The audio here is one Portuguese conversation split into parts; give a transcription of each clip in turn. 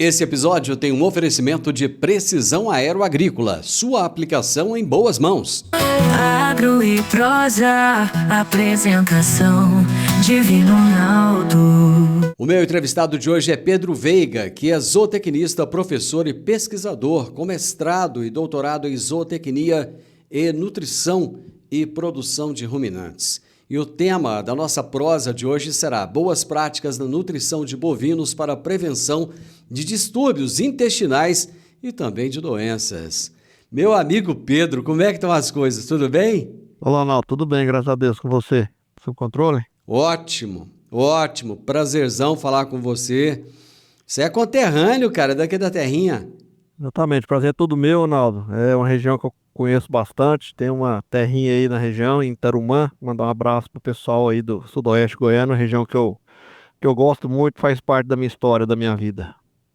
Esse episódio tem um oferecimento de Precisão Agroagrícola, sua aplicação em boas mãos. Agro e prosa, apresentação Divino Ronaldo. O meu entrevistado de hoje é Pedro Veiga, que é zootecnista, professor e pesquisador com mestrado e doutorado em zootecnia e nutrição e produção de ruminantes. E o tema da nossa prosa de hoje será Boas práticas na nutrição de bovinos para prevenção de distúrbios intestinais e também de doenças. Meu amigo Pedro, como é que estão as coisas? Tudo bem? Olá, Ronaldo, tudo bem, graças a Deus, com você? Sob controle? Ótimo, ótimo. Prazerzão falar com você. Você é conterrâneo, cara, daqui da terrinha. Exatamente, prazer é todo meu, Ronaldo. É uma região que eu conheço bastante, tem uma terrinha aí na região, em Tarumã. Mandar um abraço pro pessoal aí do sudoeste goiano, região que eu gosto muito, faz parte da minha história, da minha vida.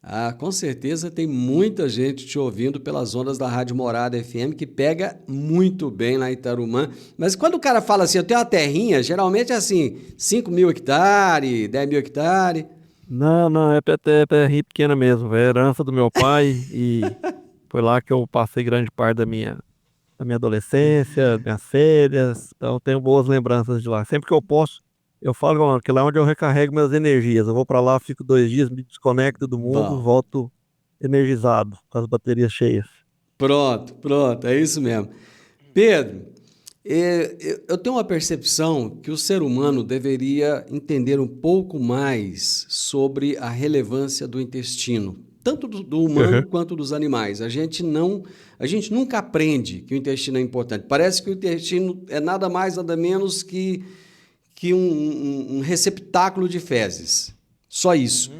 Ah, com certeza tem muita gente te ouvindo pelas ondas da Rádio Morada FM que pega muito bem lá em Tarumã. Mas quando o cara fala assim, eu tenho uma terrinha, geralmente é assim, 5.000 hectares, 10.000 hectares. Não, é terrinha pequena mesmo, é herança do meu pai e foi lá que eu passei grande parte da minha adolescência, minhas férias, então tenho boas lembranças de lá. Sempre que eu posso, eu falo, mano, que lá é onde eu recarrego minhas energias. Eu vou pra lá, fico 2 dias, me desconecto do mundo, Bom, volto energizado, com as baterias cheias. pronto, é isso mesmo. Pedro, eu tenho uma percepção que o ser humano deveria entender um pouco mais sobre a relevância do intestino, tanto do humano Uhum. quanto dos animais. A gente nunca aprende que o intestino é importante. Parece que o intestino é nada mais, nada menos que um receptáculo de fezes. Só isso.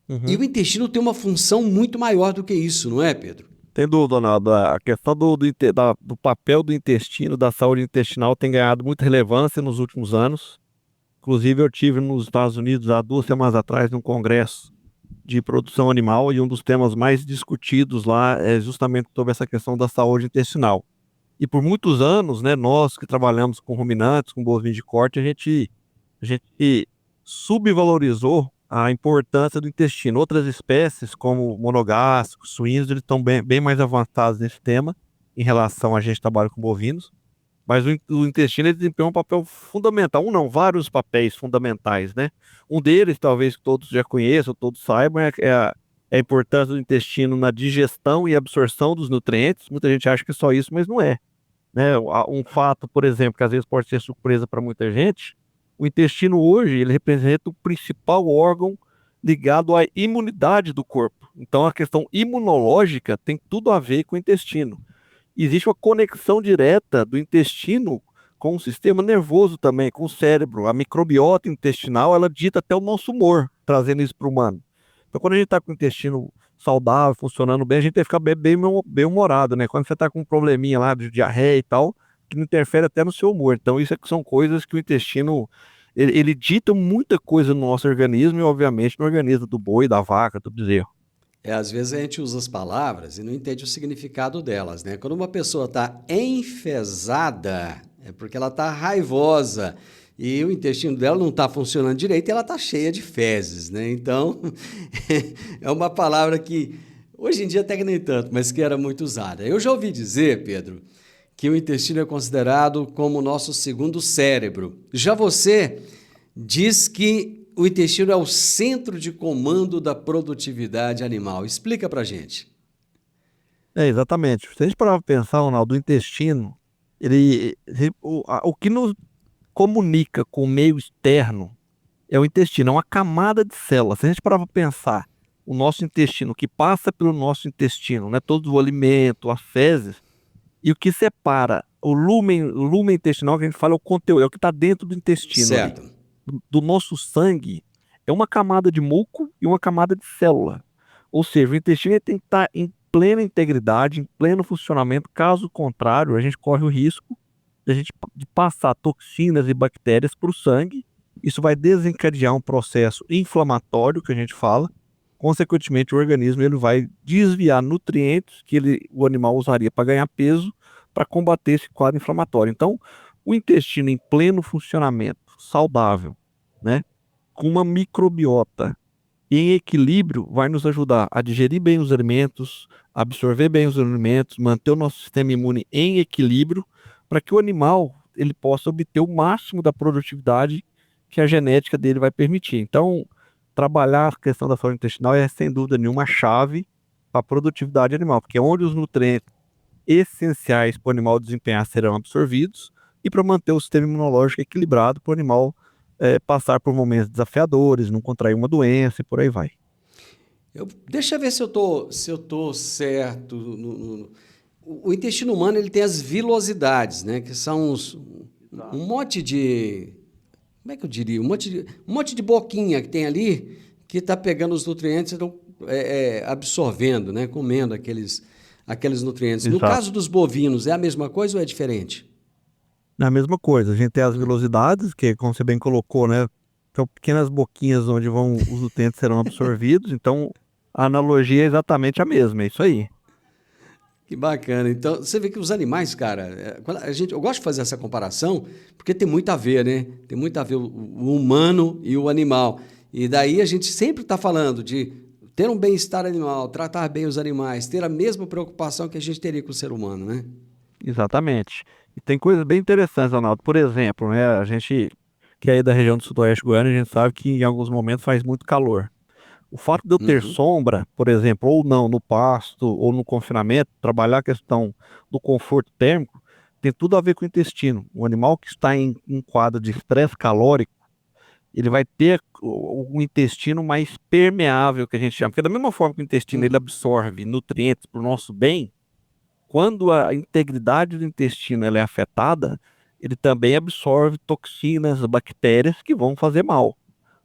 E Uhum. o intestino tem uma função muito maior do que isso, não é, Pedro? Tem dúvida, Donaldo, a questão do papel do intestino, da saúde intestinal tem ganhado muita relevância nos últimos anos. Inclusive, eu tive nos Estados Unidos há 2 semanas atrás num congresso de produção animal e um dos temas mais discutidos lá é justamente sobre essa questão da saúde intestinal. E por muitos anos, né, nós que trabalhamos com ruminantes, com bovinos de corte, a gente subvalorizou a importância do intestino. Outras espécies, como monogástricos, suínos, eles estão bem mais avançados nesse tema em relação a gente que trabalha com bovinos. Mas o intestino ele desempenha um papel fundamental, um não, vários papéis fundamentais, né? Um deles, talvez que todos já conheçam, todos saibam, é a importância do intestino na digestão e absorção dos nutrientes. Muita gente acha que é só isso, mas não é, né? Um fato, por exemplo, que às vezes pode ser surpresa para muita gente, o intestino hoje ele representa o principal órgão ligado à imunidade do corpo. Então a questão imunológica tem tudo a ver com o intestino. Existe uma conexão direta do intestino com o sistema nervoso também, com o cérebro. A microbiota intestinal, ela dita até o nosso humor, trazendo isso para o humano. Então, quando a gente está com o intestino saudável, funcionando bem, a gente tem que ficar bem humorado, né? Quando você está com um probleminha lá de diarreia e tal, que interfere até no seu humor. Então, isso é que são coisas que o intestino, ele dita muita coisa no nosso organismo e, obviamente, no organismo do boi, da vaca, do bezerro. Às vezes a gente usa as palavras e não entende o significado delas, né? Quando uma pessoa está enfesada, é porque ela está raivosa e o intestino dela não está funcionando direito e ela está cheia de fezes, né? Então, é uma palavra que hoje em dia até que nem tanto, mas que era muito usada. Eu já ouvi dizer, Pedro, que o intestino é considerado como o nosso segundo cérebro. Já você diz que o intestino é o centro de comando da produtividade animal. Explica pra gente. É, exatamente. Se a gente parar para pensar, Ronaldo, o intestino, o que nos comunica com o meio externo é o intestino, é uma camada de células. Se a gente parar para pensar, o nosso intestino, o que passa pelo nosso intestino, né, todo o alimento, as fezes, e o que separa o lumen intestinal, que a gente fala, é o conteúdo, é o que está dentro do intestino ali, Certo. do nosso sangue, é uma camada de muco e uma camada de célula. Ou seja, o intestino ele tem que estar em plena integridade, em pleno funcionamento. Caso contrário, a gente corre o risco de passar toxinas e bactérias para o sangue. Isso vai desencadear um processo inflamatório, que a gente fala. Consequentemente, o organismo ele vai desviar nutrientes que o animal usaria para ganhar peso, para combater esse quadro inflamatório. Então, o intestino em pleno funcionamento, saudável, né, com uma microbiota em equilíbrio vai nos ajudar a digerir bem os alimentos, absorver bem os alimentos, manter o nosso sistema imune em equilíbrio, para que o animal ele possa obter o máximo da produtividade que a genética dele vai permitir. Então, trabalhar a questão da saúde intestinal é, sem dúvida nenhuma, a chave para a produtividade animal, porque é onde os nutrientes essenciais para o animal desempenhar serão absorvidos e para manter o sistema imunológico equilibrado para o animal passar por momentos desafiadores, não contrair uma doença e por aí vai. Deixa eu ver se eu tô certo. O intestino humano ele tem as vilosidades, né? Que são um monte de... Como é que eu diria? Um monte de boquinha que tem ali que está pegando os nutrientes e estão absorvendo, né? Comendo aqueles nutrientes. Exato. No caso dos bovinos, é a mesma coisa ou é diferente? É a mesma coisa, a gente tem as velocidades, que como você bem colocou, né, são pequenas boquinhas onde os nutrientes serão absorvidos, então a analogia é exatamente a mesma, é isso aí. Que bacana. Então, você vê que os animais, cara, eu gosto de fazer essa comparação, porque tem muito a ver, né? Tem muito a ver o humano e o animal. E daí a gente sempre está falando de ter um bem-estar animal, tratar bem os animais, ter a mesma preocupação que a gente teria com o ser humano, né? Exatamente. E tem coisas bem interessantes, Ronaldo. Por exemplo, né, a gente que é aí da região do sudoeste goiano, a gente sabe que em alguns momentos faz muito calor. O fato de eu ter Uhum. sombra, por exemplo, ou não, no pasto, ou no confinamento, trabalhar a questão do conforto térmico, tem tudo a ver com o intestino. O animal que está em um quadro de estresse calórico, ele vai ter o intestino mais permeável, que a gente chama. Porque da mesma forma que o intestino ele Uhum. absorve nutrientes para o nosso bem, quando a integridade do intestino ela é afetada, ele também absorve toxinas, bactérias que vão fazer mal.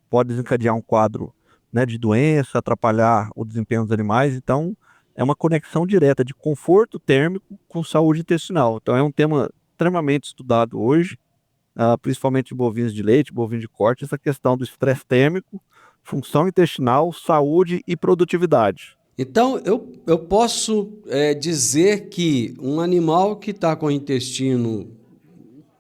Pode desencadear um quadro, né, de doença, atrapalhar o desempenho dos animais. Então, é uma conexão direta de conforto térmico com saúde intestinal. Então, é um tema extremamente estudado hoje, principalmente em bovinos de leite, bovinos de corte, essa questão do estresse térmico, função intestinal, saúde e produtividade. Então, eu posso dizer que um animal que está com o intestino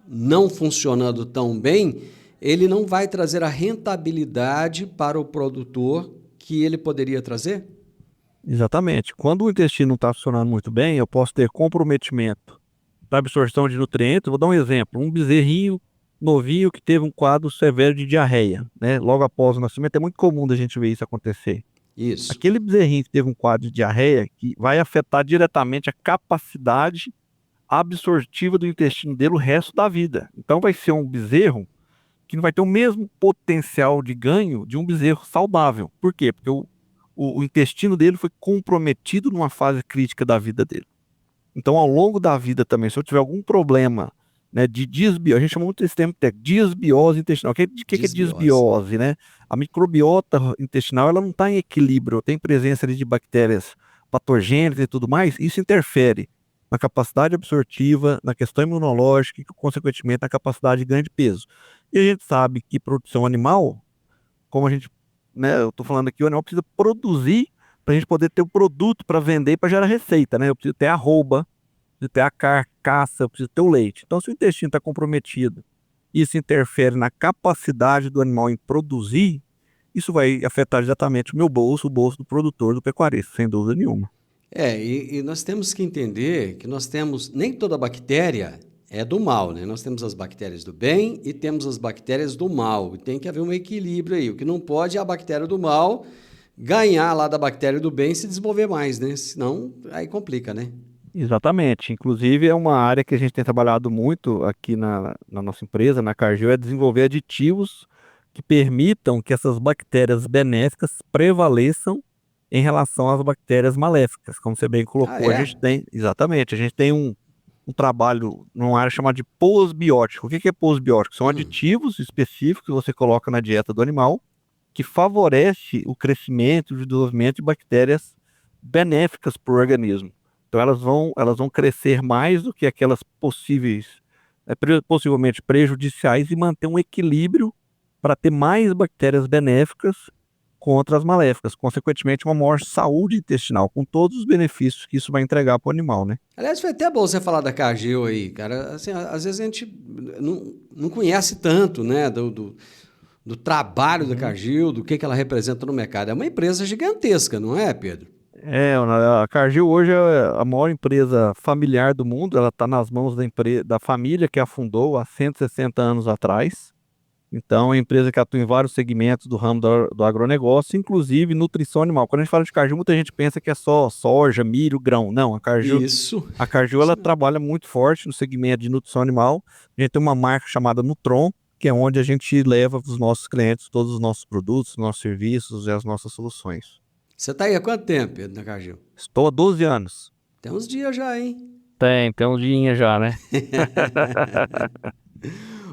não funcionando tão bem, ele não vai trazer a rentabilidade para o produtor que ele poderia trazer? Exatamente. Quando o intestino não está funcionando muito bem, eu posso ter comprometimento da absorção de nutrientes. Vou dar um exemplo: um bezerrinho novinho que teve um quadro severo de diarreia, né? Logo após o nascimento, é muito comum da gente ver isso acontecer. Isso. Aquele bezerrinho que teve um quadro de diarreia, que vai afetar diretamente a capacidade absortiva do intestino dele o resto da vida. Então vai ser um bezerro que não vai ter o mesmo potencial de ganho de um bezerro saudável. Por quê? Porque o intestino dele foi comprometido numa fase crítica da vida dele. Então, ao longo da vida também, se eu tiver algum problema, né, de disbiose, a gente chama muito esse termo de disbiose intestinal. O que é Desbiose. disbiose, né? A microbiota intestinal ela não está em equilíbrio, tem presença ali de bactérias patogênicas e tudo mais, isso interfere na capacidade absortiva, na questão imunológica e, consequentemente, na capacidade de ganho de peso. E a gente sabe que produção animal, como a gente, né, eu estou falando aqui, o animal precisa produzir para a gente poder ter o produto para vender e para gerar receita, né? Eu preciso ter arroba, preciso ter a carcaça, eu preciso ter o leite. Então, se o intestino está comprometido, isso interfere na capacidade do animal em produzir, isso vai afetar diretamente o meu bolso, o bolso do produtor, do pecuarista, sem dúvida nenhuma. E nós temos que entender que nem toda bactéria é do mal, né? Nós temos as bactérias do bem e temos as bactérias do mal. E tem que haver um equilíbrio aí. O que não pode é a bactéria do mal ganhar lá da bactéria do bem e se desenvolver mais, né? Senão, aí complica, né? Exatamente. Inclusive, é uma área que a gente tem trabalhado muito aqui na nossa empresa, na Cargill, é desenvolver aditivos que permitam que essas bactérias benéficas prevaleçam em relação às bactérias maléficas. Como você bem Ah, colocou, é? exatamente, a gente tem um trabalho numa área chamada de pós-biótico. O que é pós-biótico? São Hum. aditivos específicos que você coloca na dieta do animal que favorece o crescimento e o desenvolvimento de bactérias benéficas para o organismo. Então elas vão crescer mais do que aquelas possivelmente prejudiciais e manter um equilíbrio para ter mais bactérias benéficas contra as maléficas, consequentemente uma maior saúde intestinal, com todos os benefícios que isso vai entregar para o animal, né? Aliás, foi até bom você falar da Cargill aí, cara. Assim, às vezes a gente não conhece tanto, né, do trabalho da Cargill, do que ela representa no mercado. É uma empresa gigantesca, não é, Pedro? A Cargill hoje é a maior empresa familiar do mundo, ela está nas mãos da família que a fundou há 160 anos atrás. Então, é uma empresa que atua em vários segmentos do ramo do agronegócio, inclusive nutrição animal. Quando a gente fala de Cargill, muita gente pensa que é só soja, milho, grão. Não, Isso. a Cargill ela trabalha muito forte no segmento de nutrição animal. A gente tem uma marca chamada Nutron, que é onde a gente leva para os nossos clientes todos os nossos produtos, nossos serviços e as nossas soluções. Você está aí há quanto tempo, Pedro, na Cargill? Estou há 12 anos. Tem uns dias já, hein? Tem uns dias já, né?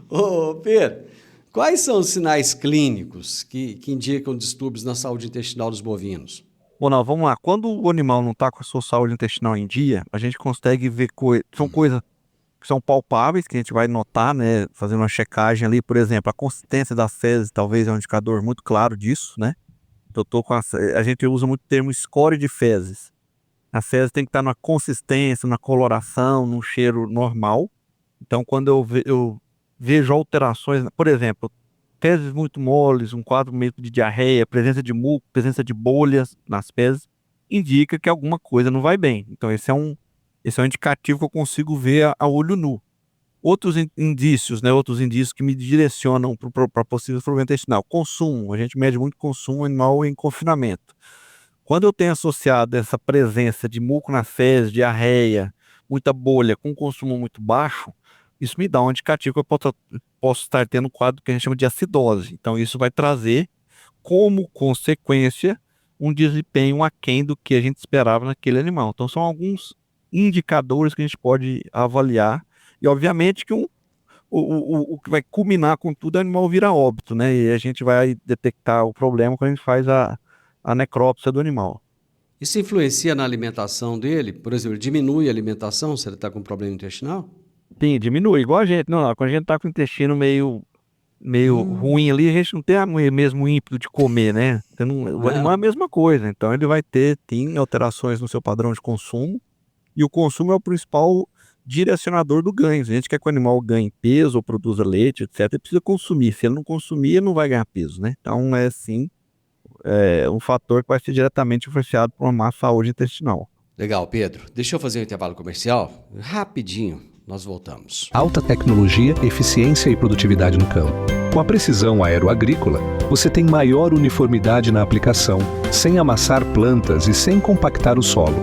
Ô, Pedro, quais são os sinais clínicos que indicam distúrbios na saúde intestinal dos bovinos? Bom, não, vamos lá. Quando o animal não está com a sua saúde intestinal em dia, a gente consegue ver são coisas que são palpáveis, que a gente vai notar, né? Fazendo uma checagem ali, por exemplo, a consistência das fezes talvez é um indicador muito claro disso, né? A gente usa muito o termo score de fezes. As fezes tem que estar numa consistência, na coloração, num cheiro normal. Então, quando eu vejo alterações, por exemplo, fezes muito moles, um quadro meio de diarreia, presença de muco, presença de bolhas nas fezes, indica que alguma coisa não vai bem. Então, esse é um indicativo que eu consigo ver a olho nu. Outros indícios, né? Outros indícios que me direcionam para possível problema intestinal. Consumo. A gente mede muito consumo animal em confinamento. Quando eu tenho associado essa presença de muco nas fezes, diarreia, muita bolha com consumo muito baixo, isso me dá um indicativo que eu posso estar tendo um quadro que a gente chama de acidose. Então, isso vai trazer, como consequência, um desempenho aquém do que a gente esperava naquele animal. Então, são alguns indicadores que a gente pode avaliar. E, obviamente, que o que vai culminar com tudo, o animal vira óbito, né? E a gente vai detectar o problema quando a gente faz a necrópsia do animal. Isso influencia na alimentação dele? Por exemplo, diminui a alimentação se ele está com problema intestinal? Sim, diminui. Igual a gente. Não, quando a gente tá com o intestino meio ruim ali, a gente não tem o mesmo ímpeto de comer, né? O animal é a mesma coisa. Então, ele vai ter, sim, alterações no seu padrão de consumo. E o consumo é o principal direcionador do ganho. Se a gente quer que o animal ganhe peso ou produza leite, etc., ele precisa consumir. Se ele não consumir, ele não vai ganhar peso, né? Então, sim, um fator que vai ser diretamente influenciado por uma má saúde intestinal. Legal, Pedro. Deixa eu fazer um intervalo comercial. Rapidinho, nós voltamos. Alta tecnologia, eficiência e produtividade no campo. Com a precisão aeroagrícola, você tem maior uniformidade na aplicação, sem amassar plantas e sem compactar o solo.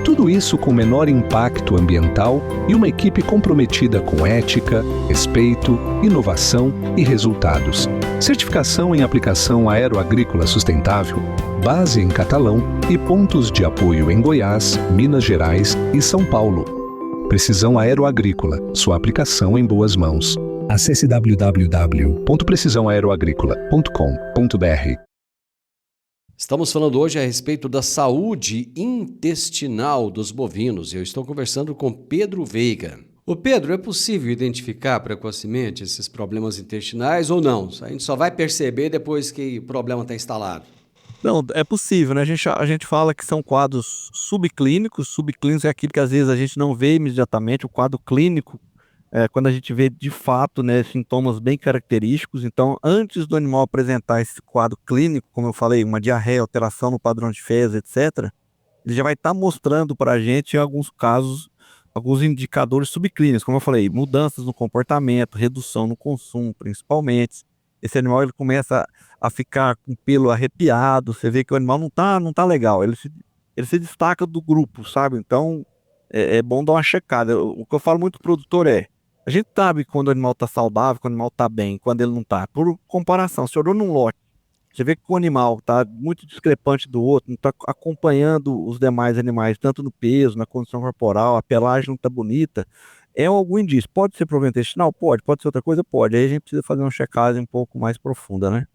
Tudo isso com menor impacto ambiental e uma equipe comprometida com ética, respeito, inovação e resultados. Certificação em aplicação aeroagrícola sustentável, base em Catalão e pontos de apoio em Goiás, Minas Gerais e São Paulo. Precisão Aeroagrícola, sua aplicação em boas mãos. Acesse www.precisãoaeroagrícola.com.br. Estamos falando hoje a respeito da saúde intestinal dos bovinos. Eu estou conversando com Pedro Veiga. Ô Pedro, é possível identificar precocemente esses problemas intestinais ou não? A gente só vai perceber depois que o problema está instalado. Não, é possível, né? A gente fala que são quadros subclínicos. Subclínicos é aquilo que às vezes a gente não vê imediatamente. O quadro clínico quando a gente vê de fato, né, sintomas bem característicos. Então, antes do animal apresentar esse quadro clínico, como eu falei, uma diarreia, alteração no padrão de fezes, etc., ele já vai estar mostrando para a gente, em alguns casos, alguns indicadores subclínicos, como eu falei, mudanças no comportamento, redução no consumo, principalmente. Esse animal ele começa a ficar com o pelo arrepiado, você vê que o animal não tá legal, ele se destaca do grupo, sabe? Então, é bom dar uma checada. O que eu falo muito pro produtor a gente sabe quando o animal está saudável, quando o animal está bem, quando ele não está. Por comparação, se olhou num lote, você vê que o animal está muito discrepante do outro, não está acompanhando os demais animais, tanto no peso, na condição corporal, a pelagem não está bonita, é algum indício. Pode ser problema intestinal? Pode ser outra coisa? Pode. Aí a gente precisa fazer uma checagem um pouco mais profunda, né?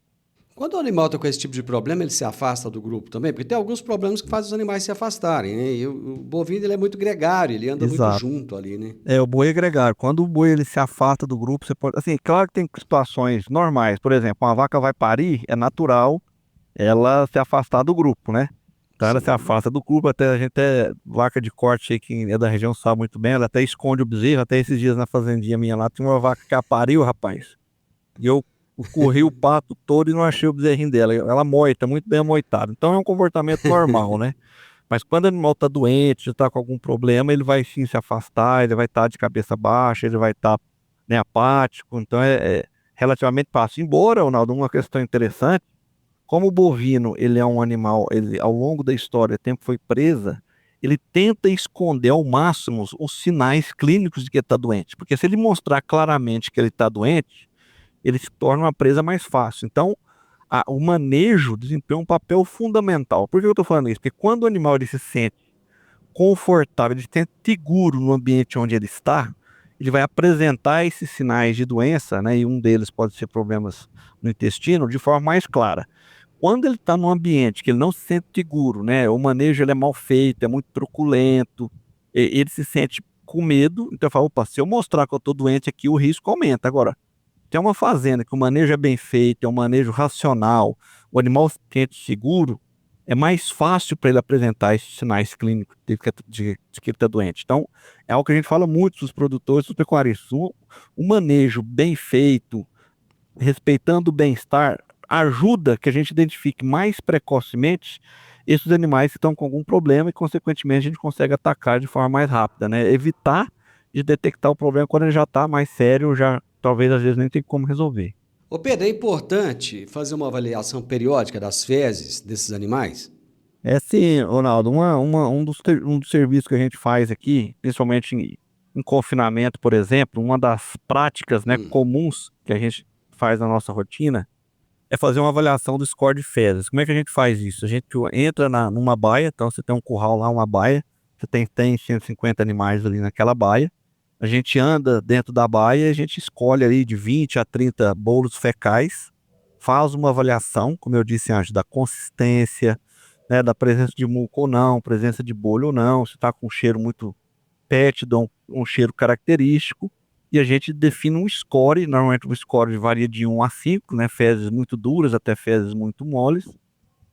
Quando o animal está com esse tipo de problema, ele se afasta do grupo também? Porque tem alguns problemas que fazem os animais se afastarem, né? E o bovino ele é muito gregário, ele anda muito junto ali, né? O boi é gregário. Quando o boi ele se afasta do grupo, você pode... Assim, claro que tem situações normais. Por exemplo, uma vaca vai parir, é natural ela se afastar do grupo, né? Então ela se afasta do grupo, até a gente vaca de corte aí, que é da região sabe muito bem, ela até esconde o bezerro. Até esses dias na fazendinha minha lá, tinha uma vaca que pariu, rapaz. E eu Corri o pato todo e não achei o bezerrinho dela. Ela moita, muito bem amoitada. Então é um comportamento normal, né? Mas quando o animal está doente, já está com algum problema, ele vai sim se afastar, ele vai estar de cabeça baixa, ele vai estar, né, apático. Então é relativamente fácil. Embora, Ronaldo, uma questão interessante, como o bovino ele é um animal, ele ao longo da história, tempo foi presa, ele tenta esconder ao máximo os sinais clínicos de que ele está doente. Porque se ele mostrar claramente que ele está doente, ele se torna uma presa mais fácil. Então, o manejo desempenha um papel fundamental. Por que eu estou falando isso? Porque quando o animal ele se sente confortável, ele se sente seguro no ambiente onde ele está, ele vai apresentar esses sinais de doença, né? E um deles pode ser problemas no intestino, de forma mais clara. Quando ele está num ambiente que ele não se sente seguro, né? O manejo ele é mal feito, é muito truculento, ele se sente com medo, então eu falo, opa, se eu mostrar que eu estou doente aqui, o risco aumenta. Agora, tem uma fazenda que o manejo é bem feito, é um manejo racional, o animal se sente seguro, é mais fácil para ele apresentar esses sinais clínicos de que ele está doente. Então, é algo que a gente fala muito dos produtores, dos pecuaristas. O manejo bem feito, respeitando o bem-estar, ajuda que a gente identifique mais precocemente esses animais que estão com algum problema e, consequentemente, a gente consegue atacar de forma mais rápida, né? Evitar de detectar o problema quando ele já está mais sério, já talvez às vezes nem tem como resolver. Ô Pedro, é importante fazer uma avaliação periódica das fezes desses animais? É sim, Ronaldo, um dos serviços que a gente faz aqui, principalmente em confinamento, por exemplo, uma das práticas, né, comuns que a gente faz na nossa rotina é fazer uma avaliação do score de fezes. Como é que a gente faz isso? A gente entra numa baia, então você tem um curral lá, uma baia, você tem 150 animais ali naquela baia, a gente anda dentro da baia e a gente escolhe ali de 20 a 30 bolos fecais, faz uma avaliação, como eu disse antes, da consistência, né, da presença de muco ou não, presença de bolha ou não, se está com um cheiro muito fétido, um cheiro característico, e a gente define um score, normalmente o score varia de 1 a 5, né, fezes muito duras até fezes muito moles,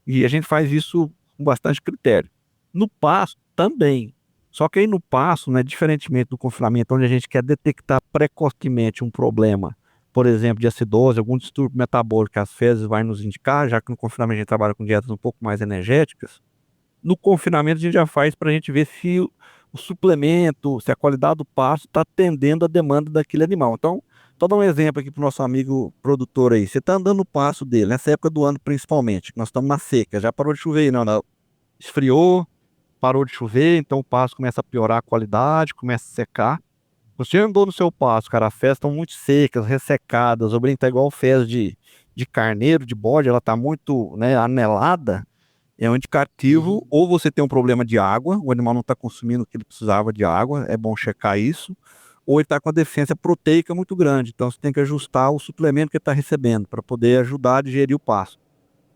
e a gente faz isso com bastante critério. No pasto também, só que aí no pasto, né, diferentemente do confinamento, onde a gente quer detectar precocemente um problema, por exemplo, de acidose, algum distúrbio metabólico que as fezes vai nos indicar, já que no confinamento a gente trabalha com dietas um pouco mais energéticas, no confinamento a gente já faz para a gente ver se o suplemento, se a qualidade do pasto está atendendo a demanda daquele animal. Então, estou dando um exemplo aqui para o nosso amigo produtor aí. Você está andando no pasto dele, nessa época do ano principalmente, que nós estamos na seca, já parou de chover aí, não, esfriou, parou de chover, então o pasto começa a piorar a qualidade, começa a secar. Você andou no seu pasto, cara, as fezes estão muito secas, ressecadas, ou bem, tá igual fezes de carneiro, de bode, ela está muito, né, anelada, é um indicativo, ou você tem um problema de água, o animal não está consumindo o que ele precisava de água, é bom checar isso, ou ele está com a deficiência proteica muito grande, então você tem que ajustar o suplemento que ele está recebendo, para poder ajudar a digerir o pasto.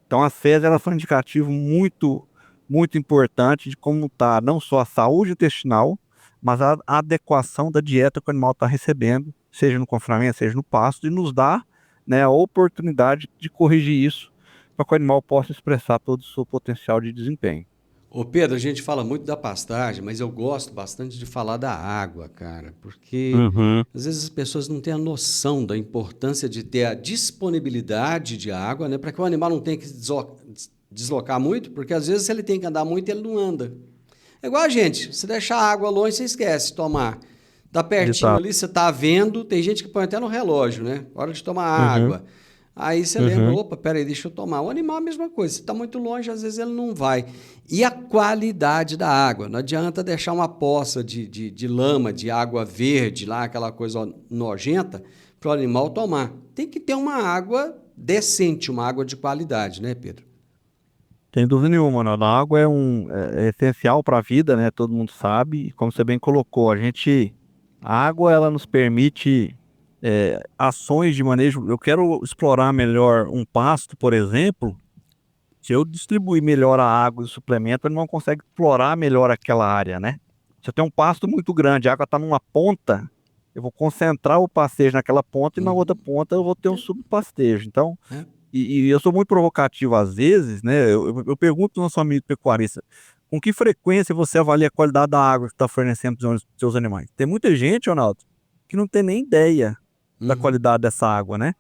Então as fezes, elas são um indicativo muito, muito importante de como está não só a saúde intestinal, mas a adequação da dieta que o animal está recebendo, seja no confinamento, seja no pasto, e nos dá, né, a oportunidade de corrigir isso para que o animal possa expressar todo o seu potencial de desempenho. Ô Pedro, a gente fala muito da pastagem, mas eu gosto bastante de falar da água, cara, porque às vezes as pessoas não têm a noção da importância de ter a disponibilidade de água, né, para que o animal não tenha que deslocar muito, porque às vezes se ele tem que andar muito, ele não anda. É igual a gente, se deixar a água longe, você esquece de tomar. Tá pertinho ali, você tá vendo, tem gente que põe até no relógio, né? Hora de tomar água. Aí você lembra, opa, peraí, deixa eu tomar. O animal é a mesma coisa, se está muito longe, às vezes ele não vai. E a qualidade da água, não adianta deixar uma poça de lama, de água verde, lá, aquela coisa nojenta, para o animal tomar. Tem que ter uma água decente, uma água de qualidade, né, Pedro? Sem dúvida nenhuma, né? A água é essencial para a vida, né? Todo mundo sabe, e como você bem colocou, a água ela nos permite ações de manejo. Eu quero explorar melhor um pasto, por exemplo. Se eu distribuir melhor a água e o suplemento, ele não consegue explorar melhor aquela área, né? Se eu tenho um pasto muito grande, a água está numa ponta, eu vou concentrar o pastejo naquela ponta e na outra ponta eu vou ter um subpastejo. Então, e eu sou muito provocativo às vezes, né? Eu pergunto para o nosso amigo pecuarista, com que frequência você avalia a qualidade da água que está fornecendo para os seus animais? Tem muita gente, Ronaldo, que não tem nem ideia da qualidade dessa água, né?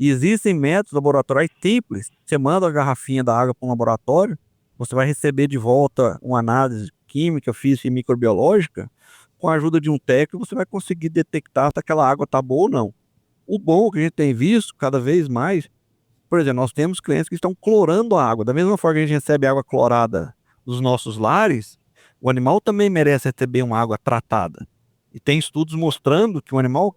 E existem métodos laboratoriais simples. Você manda a garrafinha da água para um laboratório, você vai receber de volta uma análise química, física e microbiológica. Com a ajuda de um técnico, você vai conseguir detectar se aquela água está boa ou não. O bom que a gente tem visto cada vez mais, por exemplo, nós temos clientes que estão clorando a água. Da mesma forma que a gente recebe água clorada dos nossos lares, o animal também merece receber uma água tratada. E tem estudos mostrando que o animal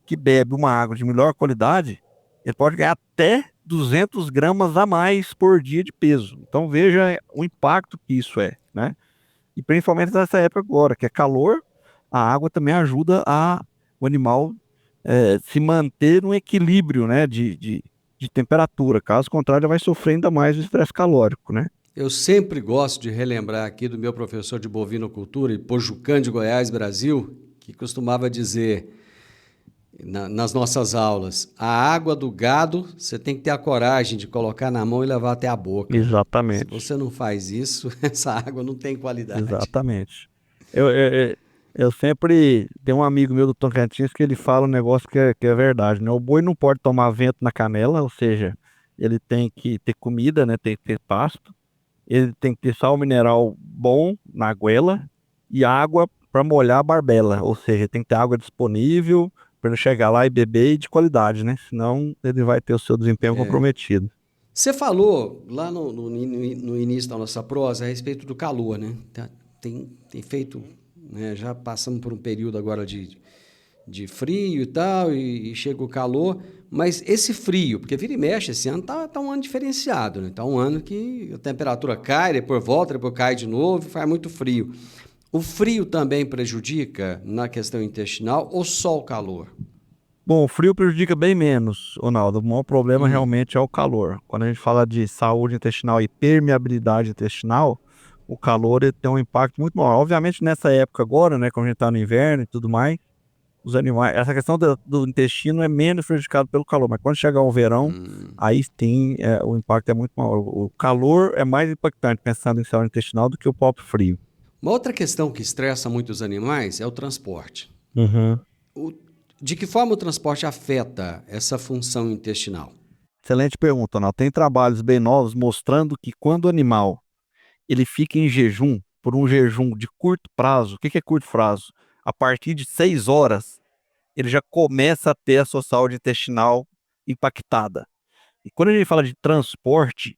que bebe uma água de melhor qualidade, ele pode ganhar até 200 gramas a mais por dia de peso. Então veja o impacto que isso é, né? E principalmente nessa época agora, que é calor, a água também ajuda o animal se manter num equilíbrio, né, de temperatura. Caso contrário, ele vai sofrer ainda mais o estresse calórico, né? Eu sempre gosto de relembrar aqui do meu professor de bovinocultura, Pojucã de Goiás, Brasil, que costumava dizer nas nossas aulas, a água do gado você tem que ter a coragem de colocar na mão e levar até a boca. Exatamente. Se você não faz isso, essa água não tem qualidade. Exatamente. Eu sempre tenho um amigo meu do Tocantins que ele fala um negócio que é verdade, né? O boi não pode tomar vento na canela, ou seja, ele tem que ter comida, né? Tem que ter pasto, ele tem que ter sal mineral bom na goela e água para molhar a barbela, ou seja, tem que ter água disponível para ele chegar lá e beber e de qualidade, né? Senão ele vai ter o seu desempenho comprometido. Você falou lá no início da nossa prosa a respeito do calor, né? Tem feito, né? Já passamos por um período agora de frio e tal, e chega o calor, mas esse frio, porque vira e mexe, esse ano tá um ano diferenciado, né? Tá um ano que a temperatura cai, depois volta, depois cai de novo, faz muito frio. O frio também prejudica na questão intestinal ou só o calor? Bom, o frio prejudica bem menos, Ronaldo. O maior problema realmente é o calor. Quando a gente fala de saúde intestinal e permeabilidade intestinal, o calor tem um impacto muito maior. Obviamente nessa época agora, né, quando a gente está no inverno e tudo mais, os animais, essa questão do intestino é menos prejudicado pelo calor, mas quando chegar o verão, aí sim o impacto é muito maior. O calor é mais impactante pensando em saúde intestinal do que o próprio frio. Uma outra questão que estressa muito os animais é o transporte. De que forma o transporte afeta essa função intestinal? Excelente pergunta, Ronaldo. Tem trabalhos bem novos mostrando que quando o animal ele fica em jejum, por um jejum de curto prazo, o que é curto prazo? A partir de 6 horas, ele já começa a ter a sua saúde intestinal impactada. E quando a gente fala de transporte,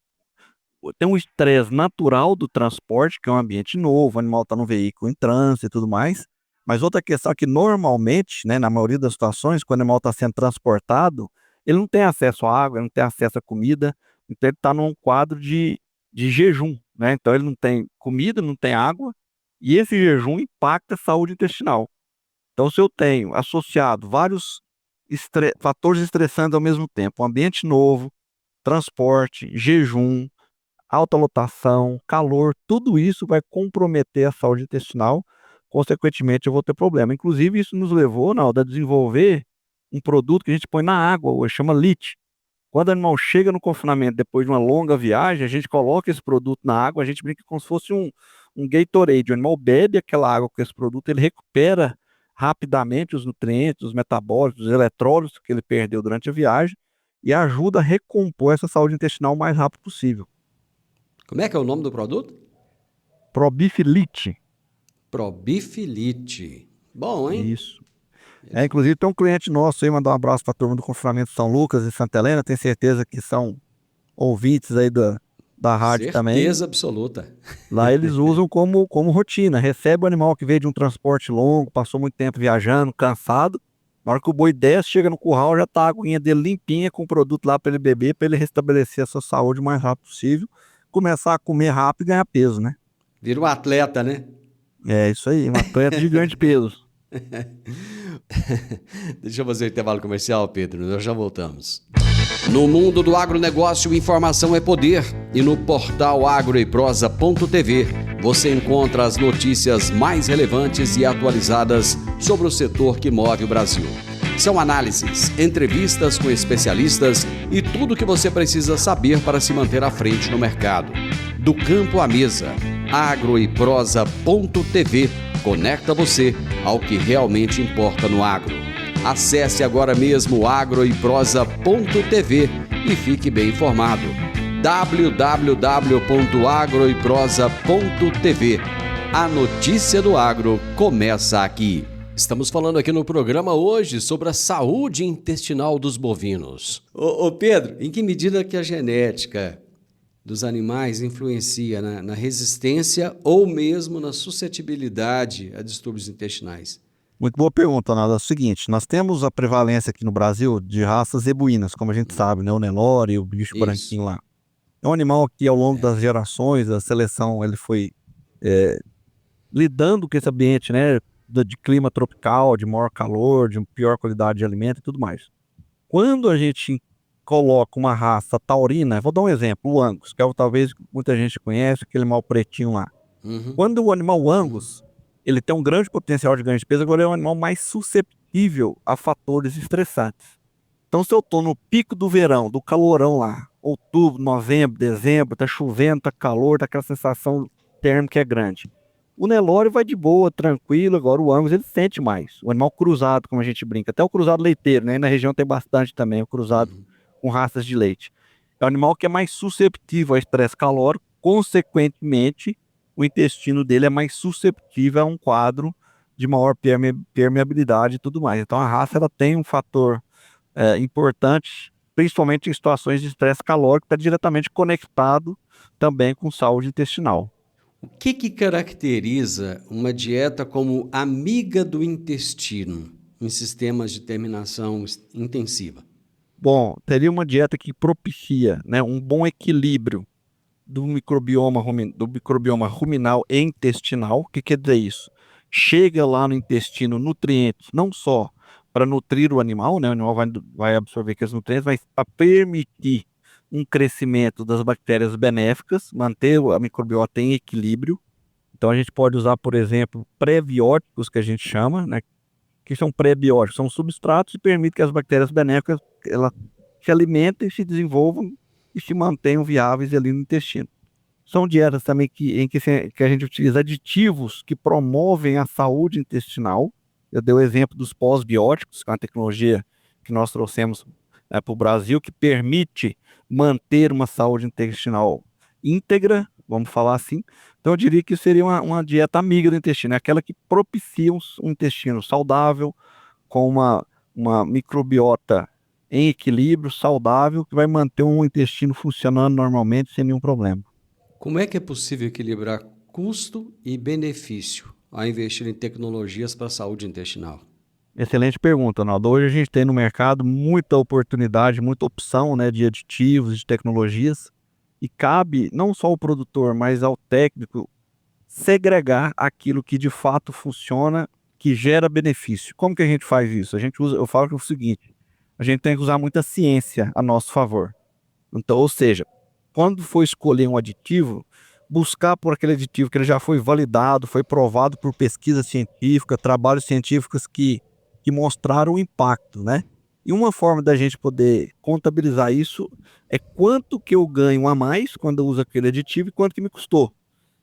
tem um estresse natural do transporte, que é um ambiente novo, o animal está no veículo em trânsito e tudo mais. Mas outra questão é que normalmente, né, na maioria das situações, quando o animal está sendo transportado, ele não tem acesso à água, ele não tem acesso à comida, então ele está num quadro de jejum, né? Então ele não tem comida, não tem água, e esse jejum impacta a saúde intestinal. Então se eu tenho associado vários fatores estressantes ao mesmo tempo, um ambiente novo, transporte, jejum, alta lotação, calor, tudo isso vai comprometer a saúde intestinal, consequentemente eu vou ter problema. Inclusive isso nos levou, Naldo, a desenvolver um produto que a gente põe na água hoje, chama LIT. Quando o animal chega no confinamento depois de uma longa viagem, a gente coloca esse produto na água, a gente brinca como se fosse um Gatorade. O animal bebe aquela água com esse produto, ele recupera rapidamente os nutrientes, os metabólicos, os eletrólitos que ele perdeu durante a viagem e ajuda a recompor essa saúde intestinal o mais rápido possível. Como é que é o nome do produto? Probifilite. Probifilite. Bom, hein? Isso. Inclusive tem um cliente nosso aí, mandar um abraço para a turma do Confinamento São Lucas e Santa Helena, tenho certeza que são ouvintes aí da rádio também. Certeza absoluta. Lá eles usam como rotina, recebe o animal que veio de um transporte longo, passou muito tempo viajando, cansado, na hora que o boi desce, chega no curral, já tá a aguinha dele limpinha com o produto lá para ele beber, para ele restabelecer a sua saúde o mais rápido possível, começar a comer rápido e ganhar peso, né? Vira um atleta, né? É isso aí, um atleta de grande peso. Deixa eu fazer o intervalo comercial, Pedro, nós já voltamos. No mundo do agronegócio, informação é poder, e no portal agroeprosa.tv você encontra as notícias mais relevantes e atualizadas sobre o setor que move o Brasil. São análises, entrevistas com especialistas e tudo o que você precisa saber para se manter à frente no mercado. Do campo à mesa, agroeprosa.tv conecta você ao que realmente importa no agro. Acesse agora mesmo agroeprosa.tv e fique bem informado. www.agroeprosa.tv. A notícia do agro começa aqui. Estamos falando aqui no programa hoje sobre a saúde intestinal dos bovinos. Ô Pedro, em que medida que a genética dos animais influencia na resistência ou mesmo na suscetibilidade a distúrbios intestinais? Muito boa pergunta, Ronaldo. É o seguinte, nós temos a prevalência aqui no Brasil de raças zebuínas, como a gente sabe, né? O Nelore, o bicho branquinho lá. É um animal que ao longo das gerações, a seleção, ele foi lidando com esse ambiente, né? De clima tropical, de maior calor, de pior qualidade de alimento e tudo mais. Quando a gente coloca uma raça taurina, vou dar um exemplo, o Angus, que talvez muita gente conhece, aquele animal pretinho lá. Quando o animal Angus, ele tem um grande potencial de ganho de peso, agora é um animal mais suscetível a fatores estressantes. Então, se eu estou no pico do verão, do calorão lá, outubro, novembro, dezembro, tá chovendo, tá calor, tá aquela sensação térmica grande. O Nelore vai de boa, tranquilo, agora o Angus ele sente mais. O animal cruzado, como a gente brinca, até o cruzado leiteiro, né? Na região tem bastante também, o cruzado com raças de leite. É um animal que é mais susceptível ao estresse calórico, consequentemente, o intestino dele é mais susceptível a um quadro de maior permeabilidade e tudo mais. Então a raça ela tem um fator importante, principalmente em situações de estresse calórico, que está diretamente conectado também com saúde intestinal. O que caracteriza uma dieta como amiga do intestino em sistemas de terminação intensiva? Bom, teria uma dieta que propicia, né, um bom equilíbrio do microbioma ruminal e intestinal. O que quer dizer isso? Chega lá no intestino nutrientes, não só para nutrir o animal, né? O animal vai absorver aqueles nutrientes, mas para permitir um crescimento das bactérias benéficas, manter a microbiota em equilíbrio. Então a gente pode usar, por exemplo, prebióticos, que a gente chama, né? Que são prebióticos, são substratos e permitem que as bactérias benéficas elas se alimentem, se desenvolvam e se mantenham viáveis ali no intestino. São dietas também em que a gente utiliza aditivos que promovem a saúde intestinal. Eu dei o exemplo dos pós-bióticos, que é uma tecnologia que nós trouxemos para o Brasil, que permite manter uma saúde intestinal íntegra, vamos falar assim. Então eu diria que seria uma dieta amiga do intestino, é aquela que propicia um intestino saudável, com uma microbiota em equilíbrio, saudável, que vai manter um intestino funcionando normalmente sem nenhum problema. Como é que é possível equilibrar custo e benefício ao investir em tecnologias para a saúde intestinal? Excelente pergunta, Ronaldo. Hoje a gente tem no mercado muita oportunidade, muita opção, né, de aditivos, de tecnologias, e cabe não só ao produtor, mas ao técnico segregar aquilo que de fato funciona, que gera benefício. Como que a gente faz isso? Eu falo que é o seguinte: a gente tem que usar muita ciência a nosso favor. Então, ou seja, quando for escolher um aditivo, buscar por aquele aditivo que ele já foi validado, foi provado por pesquisa científica, trabalhos científicos que mostraram o impacto, né? E uma forma da gente poder contabilizar isso é quanto que eu ganho a mais quando eu uso aquele aditivo e quanto que me custou.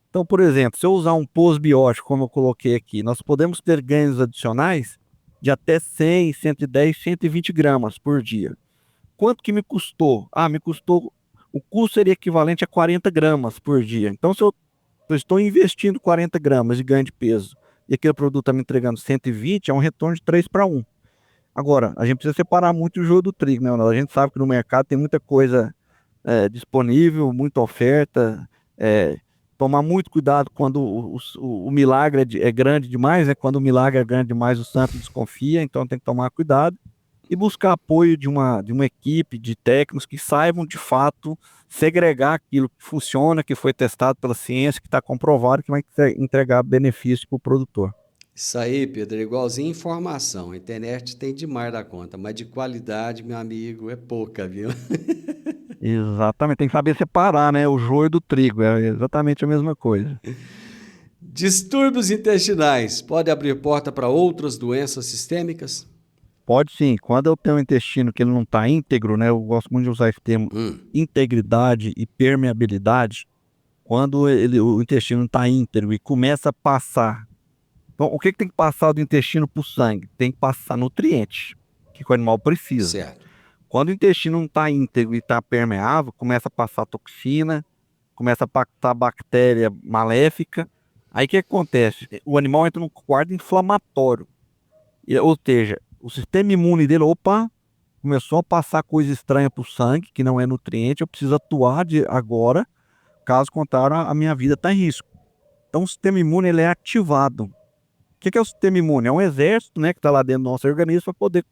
Então, por exemplo, se eu usar um pós-biótico, como eu coloquei aqui, nós podemos ter ganhos adicionais de até 100, 110, 120 gramas por dia. Quanto que me custou? O custo seria equivalente a 40 gramas por dia. Então, se eu estou investindo 40 gramas de ganho de peso e aquele produto está me entregando 120, é um retorno de 3-1. Agora, a gente precisa separar muito o joio do trigo, né? A gente sabe que no mercado tem muita coisa disponível, muita oferta, tomar muito cuidado quando o milagre é grande demais, né? Quando o milagre é grande demais, o santo desconfia, então tem que tomar cuidado e buscar apoio de uma equipe de técnicos que saibam de fato segregar aquilo que funciona, que foi testado pela ciência, que está comprovado, que vai entregar benefício para o produtor. Isso aí, Pedro, é igualzinho informação. A internet tem demais da conta, mas de qualidade, meu amigo, é pouca, viu? Exatamente, tem que saber separar, né, o joio do trigo, é exatamente a mesma coisa. Distúrbios intestinais podem abrir porta para outras doenças sistêmicas? Pode sim, quando eu tenho um intestino que ele não está íntegro, né, eu gosto muito de usar esse termo, integridade e permeabilidade. Quando o intestino não está íntegro e começa a passar, Então, o que tem que passar do intestino para o sangue? Tem que passar nutriente, que o animal precisa. Certo. Quando o intestino não está íntegro e está permeável, começa a passar toxina, começa a passar bactéria maléfica. Aí o que acontece? O animal entra num quadro inflamatório. Ou seja, o sistema imune dele, começou a passar coisa estranha para o sangue, que não é nutriente, eu preciso atuar agora, caso contrário, a minha vida está em risco. Então o sistema imune ele é ativado. O que é o sistema imune? É um exército, né, que está lá dentro do nosso organismo para poder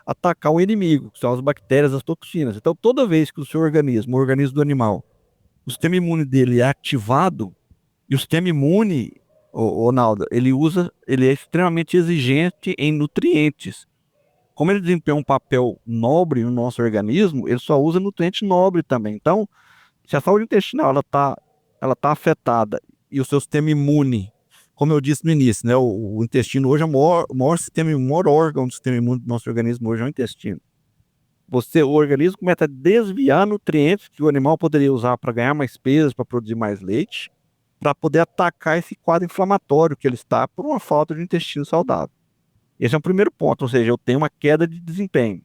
atacar o inimigo, que são as bactérias, as toxinas. Então toda vez que o seu organismo, o organismo do animal, o sistema imune dele é ativado, e o sistema imune, Ronaldo, ele é extremamente exigente em nutrientes. Como ele desempenha um papel nobre no nosso organismo, ele só usa nutriente nobre também. Então, se a saúde intestinal ela tá afetada e o seu sistema imune, como eu disse no início, né, o intestino hoje é o maior órgão do sistema imune do nosso organismo hoje é o intestino. O organismo começa a desviar nutrientes que o animal poderia usar para ganhar mais peso, para produzir mais leite, para poder atacar esse quadro inflamatório que ele está por uma falta de intestino saudável. Esse é o primeiro ponto, ou seja, eu tenho uma queda de desempenho.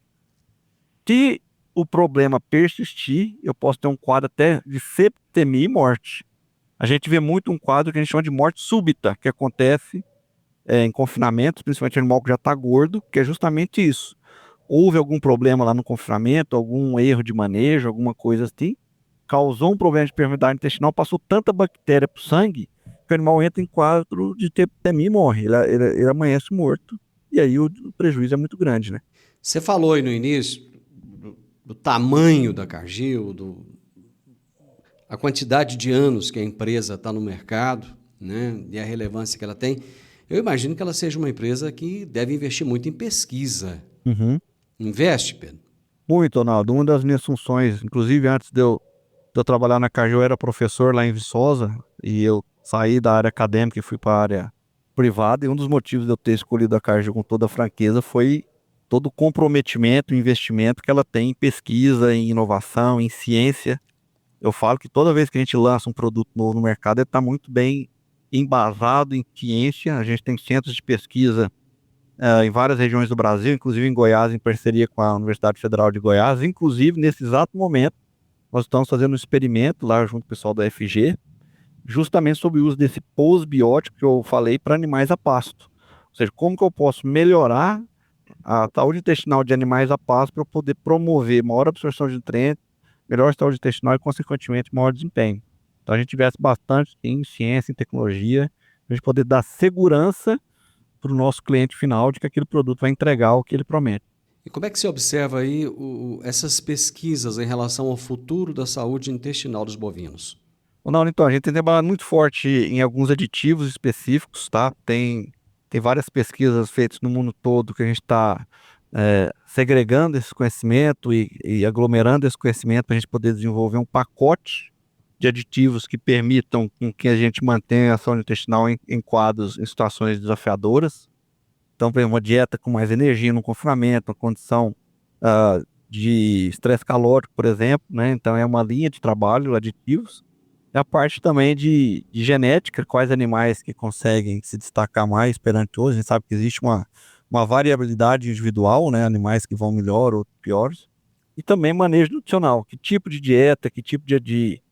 Se o problema persistir, eu posso ter um quadro até de septicemia e morte. A gente vê muito um quadro que a gente chama de morte súbita, que acontece em confinamentos, principalmente animal que já está gordo, que é justamente isso. Houve algum problema lá no confinamento, algum erro de manejo, alguma coisa assim, causou um problema de permeabilidade intestinal, passou tanta bactéria para o sangue, que o animal entra em quadro de septicemia e morre. Ele amanhece morto, e aí o prejuízo é muito grande, né? Você falou aí no início do tamanho da Cargill, a quantidade de anos que a empresa está no mercado, né, e a relevância que ela tem. Eu imagino que ela seja uma empresa que deve investir muito em pesquisa. Investe, Pedro? Muito, Ronaldo. Uma das minhas funções, inclusive antes de eu trabalhar na Cargill, eu era professor lá em Viçosa, e eu saí da área acadêmica e fui para a área privada, e um dos motivos de eu ter escolhido a Cargill com toda a franqueza foi todo o comprometimento, o investimento que ela tem em pesquisa, em inovação, em ciência. Eu falo que toda vez que a gente lança um produto novo no mercado, ele está muito bem embasado em ciência. A gente tem centros de pesquisa em várias regiões do Brasil, inclusive em Goiás, em parceria com a Universidade Federal de Goiás. Inclusive, nesse exato momento, nós estamos fazendo um experimento lá junto com o pessoal da FG, justamente sobre o uso desse pós-biótico que eu falei para animais a pasto. Ou seja, como que eu posso melhorar a saúde intestinal de animais a pasto para eu poder promover maior absorção de nutrientes, melhor saúde intestinal e, consequentemente, maior desempenho. Então, a gente investe bastante em ciência, em tecnologia, para a gente poder dar segurança para o nosso cliente final de que aquele produto vai entregar o que ele promete. E como é que você observa aí essas pesquisas em relação ao futuro da saúde intestinal dos bovinos? Não, então, a gente tem trabalhado muito forte em alguns aditivos específicos, tá? Tem várias pesquisas feitas no mundo todo que a gente está segregando esse conhecimento e aglomerando esse conhecimento para a gente poder desenvolver um pacote de aditivos que permitam com que a gente mantenha a saúde intestinal em quadros, em situações desafiadoras. Então, por exemplo, uma dieta com mais energia no confinamento, uma condição de estresse calórico, por exemplo, né? Então, é uma linha de trabalho, aditivos. E a parte também de genética, quais animais que conseguem se destacar mais perante outros. A gente sabe que existe uma variabilidade individual, né? Animais que vão melhor, outros piores. E também manejo nutricional, que tipo de dieta, que tipo de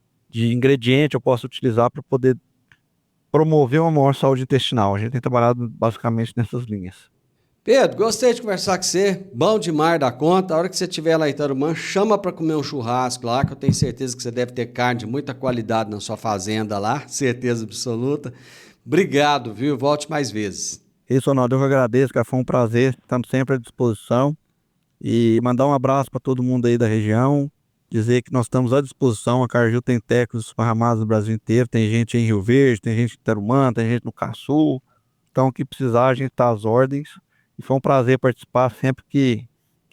ingrediente eu posso utilizar para poder promover uma maior saúde intestinal. A gente tem trabalhado basicamente nessas linhas. Pedro, gostei de conversar com você, bom demais da conta. A hora que você estiver lá em Tarumã, chama para comer um churrasco lá, que eu tenho certeza que você deve ter carne de muita qualidade na sua fazenda lá, certeza absoluta. Obrigado, viu? Volte mais vezes. Isso, Ronaldo, eu que agradeço, cara. Foi um prazer, estamos sempre à disposição. E mandar um abraço para todo mundo aí da região, dizer que nós estamos à disposição. A Cargill tem técnicos esparramados no Brasil inteiro, tem gente em Rio Verde, tem gente em Tarumã, tem gente no Caçu. Então, o que precisar, a gente está às ordens. E foi um prazer participar. Sempre que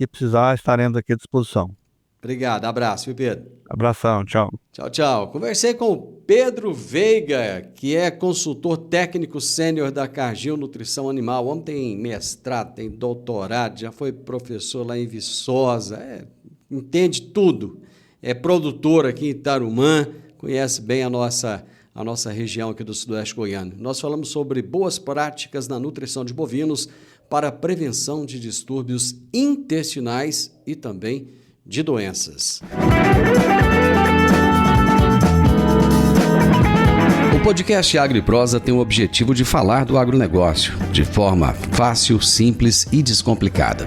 precisar, estaremos aqui à disposição. Obrigado, abraço, viu, Pedro? Abração, tchau. Tchau, tchau. Conversei com o Pedro Veiga, que é consultor técnico sênior da Cargill Nutrição Animal. O homem tem mestrado, tem doutorado, já foi professor lá em Viçosa, entende tudo. É produtor aqui em Tarumã, conhece bem a nossa a nossa região aqui do Sudoeste Goiano. Nós falamos sobre boas práticas na nutrição de bovinos para prevenção de distúrbios intestinais e também de doenças. O podcast Agro e Prosa tem o objetivo de falar do agronegócio de forma fácil, simples e descomplicada.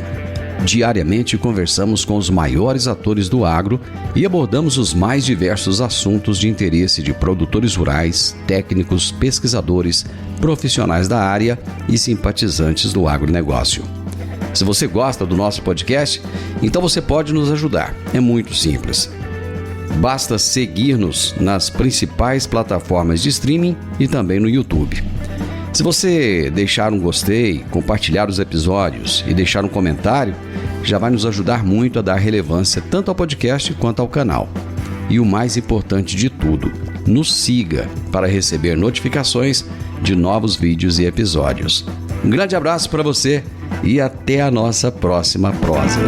Diariamente conversamos com os maiores atores do agro e abordamos os mais diversos assuntos de interesse de produtores rurais, técnicos, pesquisadores, profissionais da área e simpatizantes do agronegócio. Se você gosta do nosso podcast, então você pode nos ajudar. É muito simples. Basta seguir-nos nas principais plataformas de streaming e também no YouTube. Se você deixar um gostei, compartilhar os episódios e deixar um comentário, já vai nos ajudar muito a dar relevância tanto ao podcast quanto ao canal. E o mais importante de tudo, nos siga para receber notificações de novos vídeos e episódios. Um grande abraço para você e até a nossa próxima prosa.